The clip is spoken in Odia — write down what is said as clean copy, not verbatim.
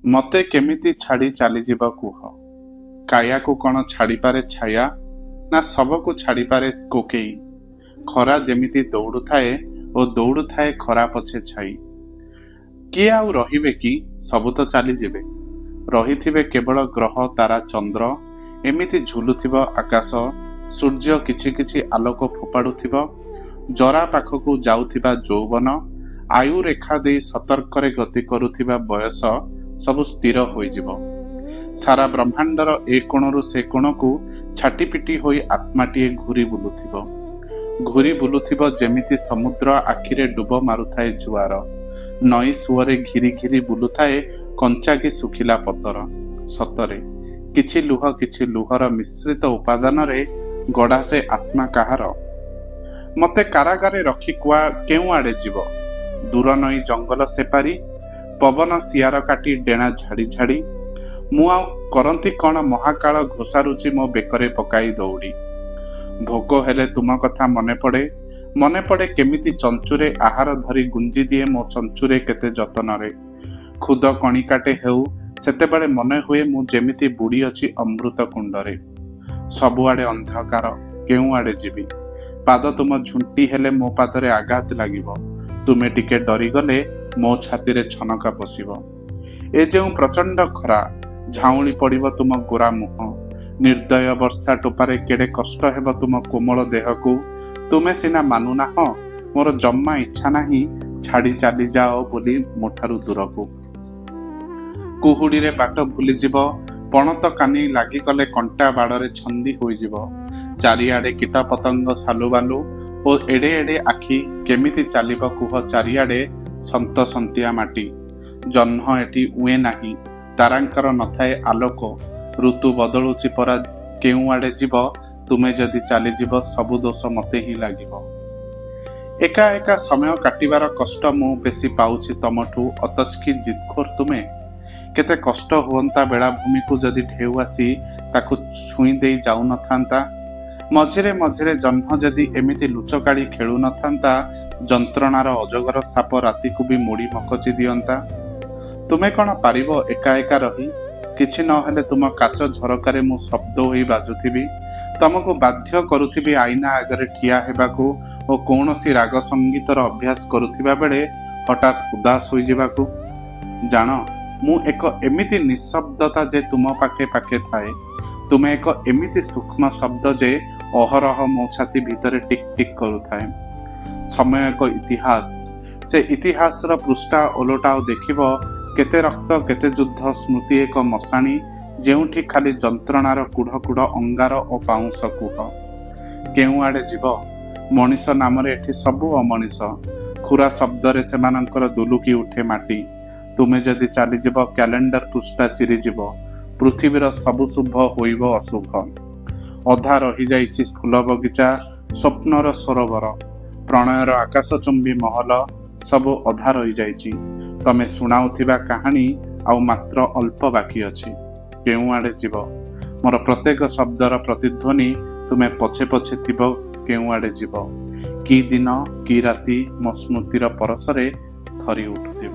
ମତେ କେମିତି ଛାଡ଼ି ଚାଲିଯିବ କୁହ? କାୟାକୁ କ'ଣ ଛାଡ଼ିପାରେ ଛାୟା, ନା ଶବକୁ ଛାଡ଼ିପାରେ କୋକେଇ? ଖରା ଯେମିତି ଦୌଡ଼ୁଥାଏ ଓ ଦୌଡ଼ୁଥାଏ ଖରା ପଛେ ଛାଇ। କିଏ ଆଉ ରହିବେ କି? ସବୁ ତ ଚାଲିଯିବେ। ରହିଥିବେ କେବଳ ଗ୍ରହ ତାରା ଚନ୍ଦ୍ର, ଏମିତି ଝୁଲୁଥିବ ଆକାଶ, ସୂର୍ଯ୍ୟ କିଛି କିଛି ଆଲୋକ ଫୋପାଡୁଥିବ। ଜରା ପାଖକୁ ଯାଉଥିବା ଯୌବନ, ଆୟୁ ରେଖା ଦେଇ ସତର୍କରେ ଗତି କରୁଥିବା ବୟସ ସବୁ ସ୍ଥିର ହୋଇଯିବ। ସାରା ବ୍ରହ୍ମାଣ୍ଡର ଏ କୋଣରୁ ସେ କୋଣକୁ ଛାଟିପିଟି ହୋଇ ଆତ୍ମାଟିଏ ଘୂରି ବୁଲୁଥିବ ଯେମିତି ସମୁଦ୍ର ଆଖିରେ ଡୁବ ମାରୁଥାଏ ଜୁଆର। ନଈ ସୁଅରେ ଘିରି ଘିରି ବୁଲୁଥାଏ କଞ୍ଚା କି ଶୁଖିଲା ପତର। ସତରେ କିଛି ଲୁହର ମିଶ୍ରିତ ଉପାଦାନରେ ଗଢ଼ା ସେ ଆତ୍ମା କାହାର? ମତେ କାରାଗାରେ ରଖି କେଉଁ ଆଡ଼େ ଯିବ? ଦୂର ନଈ ଜଙ୍ଗଲ ସେପାରି, ପବନ ସିଆର କାଟି ଡେଣା ଝାଡ଼ି ଝାଡ଼ି। ମୁଁ ଆଉ କରନ୍ତି କ'ଣ ମହାକାଳ ଘୋଷାରୁଛି ମୋ ବେକରେ ପକାଇ ଦୌଡ଼ି। ଭୋକ ହେଲେ ତୁମ କଥା ମନେ ପଡ଼େ କେମିତି ଚଞ୍ଚୁରେ ଆହାର ଧରି ଗୁଞ୍ଜି ଦିଏ ମୋ ଚଞ୍ଚୁରେ କେତେ ଯତନରେ। ଖୁଦ କଣିକାଟେ ହେଉ ସେତେବେଳେ ମନେ ହୁଏ ମୁଁ ଯେମିତି ବୁଡ଼ି ଅଛି ଅମୃତ କୁଣ୍ଡରେ। ସବୁଆଡ଼େ ଅନ୍ଧକାର, କେଉଁ ଆଡ଼େ ଯିବି? ପାଦ ତୁମ ଝୁଣ୍ଟି ହେଲେ ମୋ ପାଦରେ ଆଘାତ ଲାଗିବ। ତୁମେ ଟିକେ ଡରିଗଲେ ମୋ ଛାତିରେ ଛନକା ପଶିବ। ଏ ଯେଉଁ ପ୍ରଚଣ୍ଡ ଖରା, ଝାଉଁଳି ପଡ଼ିବ ତୁମ ଗୋରା ମୁହଁ। ନିର୍ଦ୍ଦୟ ବର୍ଷା ଟୋପାରେ କେଡ଼େ କଷ୍ଟ ହେବ ତୁମ କୋମଳ ଦେହକୁ। ତୁମେ ସିନା ମାନୁନାହଁ, ମୋର ଜମା ଇଚ୍ଛା ନାହିଁ ଛାଡ଼ି ଚାଲିଯାଅ ବୋଲି ମୋଠାରୁ ଦୂରକୁ। କୁହୁଡ଼ିରେ ବାଟ ଭୁଲିଯିବ, ପଣତ କାନି ଲାଗିଗଲେ କଣ୍ଟା ବାଡ଼ରେ ଛନ୍ଦି ହୋଇଯିବ। ଚାରିଆଡ଼େ କୀଟ ପତଙ୍ଗ ସାଲୁବାଲୁ ଓ ଏଡ଼େ ଏଡ଼େ ଆଖି, କେମିତି ଚାଲିବ କୁହ ଚାରିଆଡ଼େ ସନ୍ତସନ୍ତିଆ ମାଟି। ଜହ୍ନ ଏଠି ଉଏଁ ନାହିଁ, ତାରାଙ୍କର ନଥାଏ ଆଲୋକ। ଋତୁ ବଦଳୁଛି ପରା, କେଉଁ ଆଡ଼େ ଯିବ? ତୁମେ ଯଦି ଚାଲିଯିବ ସବୁ ଦୋଷ ମତେ ହିଁ ଲାଗିବ। ଏକା ଏକା ସମୟ କାଟିବାର କଷ୍ଟ ମୁଁ ବେଶୀ ପାଉଛି ତମଠୁ, ଅଥଚ କି ଜିଦଖୋର ତୁମେ। କେତେ କଷ୍ଟ ହୁଅନ୍ତା ବେଳାଭୂମିକୁ ଯଦି ଢେଉ ଆସି ତାକୁ ଛୁଇଁ ଦେଇ ଯାଉନଥାନ୍ତା। ମଝିରେ ମଝିରେ ଜହ୍ନ ଯଦି ଏମିତି ଲୁଚକାଳି ଖେଳୁନଥାନ୍ତା, ଯନ୍ତ୍ରଣାର ଅଜଗର ସାପ ରାତିକୁ ବି ମୋଡ଼ି ମକଚି ଦିଅନ୍ତା। ତୁମେ କ'ଣ ପାରିବ ଏକା ଏକା ରହି? କିଛି ନହେଲେ ତୁମ କାଚ ଝରକାରେ ମୁଁ ଶବ୍ଦ ହୋଇ ବାଜୁଥିବି। ତମକୁ ବାଧ୍ୟ କରୁଥିବି ଆଇନା ଆଗରେ ଠିଆ ହେବାକୁ ଓ କୌଣସି ରାଗ ସଙ୍ଗୀତର ଅଭ୍ୟାସ କରୁଥିବା ବେଳେ ହଠାତ୍ ଉଦାସ ହୋଇଯିବାକୁ। ଜାଣ, ମୁଁ ଏକ ଏମିତି ନିଃଶବ୍ଦତା ଯେ ତୁମ ପାଖେ ପାଖେ ଥାଏ। ତୁମେ ଏକ ଏମିତି ସୂକ୍ଷ୍ମ ଶବ୍ଦ ଯେ ଅହରହ ମୋ ଛାତି ଭିତରେ ଟିକ୍ ଟିକ୍ କରୁଥାଏ। ସମୟ ଏକ ଇତିହାସ। ସେ ଇତିହାସର ପୃଷ୍ଠା ଓଲଟାଅ, ଦେଖିବ କେତେ ରକ୍ତ, କେତେ ଯୁଦ୍ଧ, ସ୍ମୃତି ଏକ ମଶାଣି, ଯେଉଁଠି ଖାଲି ଯନ୍ତ୍ରଣାର କୁଢ଼ କୁଢ଼ ଅଙ୍ଗାର ଓ ପାଉଁଶ କୁହ। କେଉଁ ଆଡ଼େ ଯିବ? ମଣିଷ ନାମରେ ଏଠି ସବୁ ଅମଣିଷ। ଖୁରା ଶବ୍ଦରେ ସେମାନଙ୍କର ଦୁଲୁକି ଉଠେ ମାଟି। ତୁମେ ଯଦି ଚାଲିଯିବ, କ୍ୟାଲେଣ୍ଡର ପୃଷ୍ଠା ଚିରିଯିବ। ପୃଥିବୀର ସବୁ ଶୁଭ ହୋଇବ ଅଶୁଭ। ଅଧା ରହିଯାଇଛି ଫୁଲ ବଗିଚା, ସ୍ୱପ୍ନର ସରୋବର, ପ୍ରଣୟର ଆକାଶଚୁମ୍ବୀ ମହଲ, ସବୁ ଅଧା ରହିଯାଇଛି। ତମେ ଶୁଣାଉଥିବା କାହାଣୀ ଆଉ ମାତ୍ର ଅଳ୍ପ ବାକି ଅଛି। କେଉଁ ଆଡ଼େ ଯିବ? ମୋର ପ୍ରତ୍ୟେକ ଶବ୍ଦର ପ୍ରତିଧ୍ୱନି ତୁମେ ପଛେ ପଛେ ଥିବ। କେଉଁ ଆଡ଼େ ଯିବ? କି ଦିନ କି ରାତି ମୋ ସ୍ମୃତିର ପରଶରେ ଥରି ଉଠୁଥିବ।